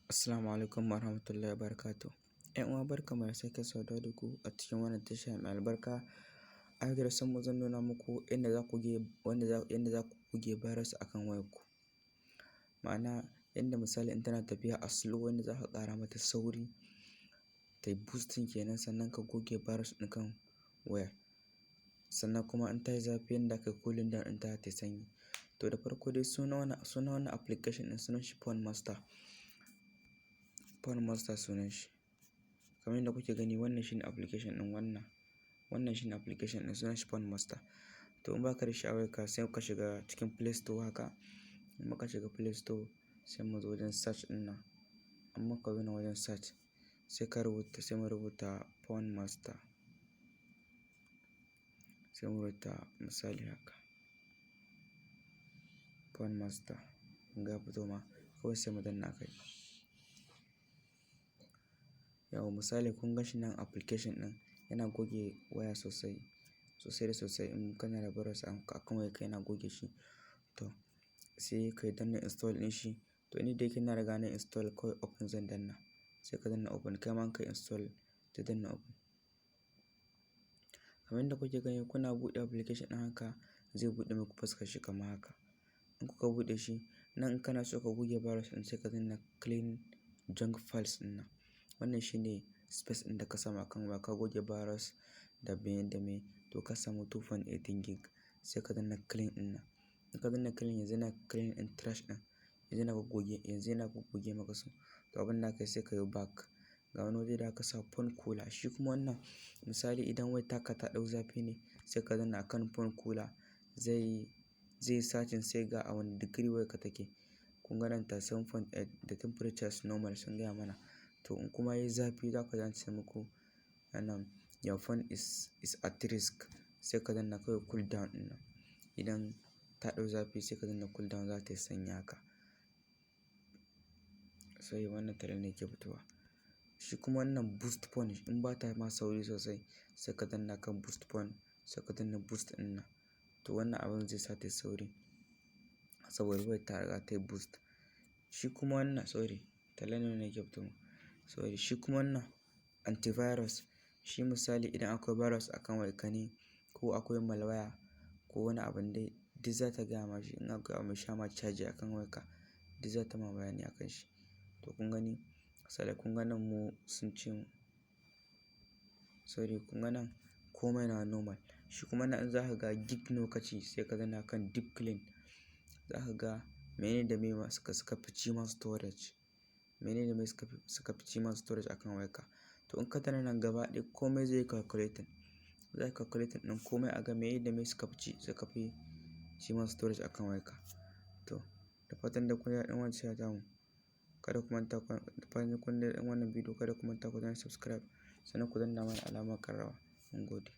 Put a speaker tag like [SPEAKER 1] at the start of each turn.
[SPEAKER 1] Assalamu alaikum warahmatullahi wabarakatuh. ‘Yan uwa barkanmu da sake saduwa da ku a cikin wannan tasha mai albarka. A yau darasinmu zan nuna muku yadda za ku goge virus akan wayarku. Ma'ana yadda misali in tana tafiya a slow wanda za ka ƙara mata sauri ta yi boosting kenan, sannan ka goge virus ɗin kan wayar. Sannan kuma in ta yi zafi yadda aka yi cooling down ɗinta ta yi sanyi. To da farko dai sunan wannan application ɗin sunan shi Phone Master. Phone Master sunan shi. Kamar yadda kuke gani wannan shine application ɗin wannan shine application ɗin sunan shi Phone Master. To in baka da shi a wayarka sai ka shiga cikin Play Store haka. In muka shiga Play Store sai mu zo wajen search ɗin nan. In muka zo nan wajen search sai mu rubuta Phone Master. Sai mu rubuta misali haka. Phone Master. In ga fito ma kawai sai mu danna kai. Yau misali kun ga shi nan application ɗin yana goge waya sosai da sosai. In kana da virus akan wayarka yana goge shi. To sai ka danna install ɗin shi. To ni da yake na riga na install kawai open zan danna. Sai ka danna open, kai ma in ka install ta danna open. Kamar yadda kuke gani kuna buɗe application ɗin haka zai buɗe muku fuskar shi kamar haka. In kuka buɗe shi nan in kana so ka goge virus ɗin sai ka danna clean junk files ɗin nan. Wannan shine space ɗin da ka samu akan waya ka goge virus da me to ka samu 2.18 gig sai ka danna clean ɗin nan. In ka danna clean yanzu yana clean ɗin trash ɗin. Yanzu yana goge maka su. To abin da aka yi sai ka yi back. Ga wani waje da aka sa phone cooler. Shi kuma wannan misali idan wayar taka ta ɗau zafi ne sai ka danna akan phone cooler zai searching sai ga a wani degree wayarka take. Kun ga nan 37.8 da temperature is normal sun gaya mana. To in kuma yayi zafi za ka ji an ce muku your phone is at risk sai ka danna kawai cool down ɗin nan. Idan ta ɗau zafi sai ka danna cool down za ta yi sanyi haka. Sai wannan tare ne ke fitowa. Shi kuma wannan boost phone in ba ta ma sauri sosai sai ka danna kan boost phone sai ka danna boost ɗin nan. To wannan abin zai sa ta yi sauri saboda wayar ta riga ta yi boost. Shi kuma wannan tale ne ke fitowa. Shi kuma wannan antivirus. Shi misali idan akwai virus akan wayarka ne ko akwai malware ko wani abin dai duk za ta gaya ma shi. In akwai abu mai sha ma caji akan wayarka duk za ta ma bayani akan shi. To kun gani misali kun ga nan mu sun ce kun ga nan komai na normal. Shi kuma nan in za ka ga gig nawa kaci sai ka danna kan deep clean. Za ka ga mene da mene suka fi ci ma storage. Mene da mene suka fi ci ma storage akan wayarka. To in ka danna nan gaba ɗaya komai zai yi calculating. Zai calculating ɗin komai a ga mene da mene suka fi ci ma storage akan wayarka. To da fatan da kun ji daɗin wannan tasha tamu. Kada ku manta da fatan kun ji daɗin wannan bidiyo kada ku manta ku danna subscribe sannan ku danna mana alamar ƙararrawa. Mungode.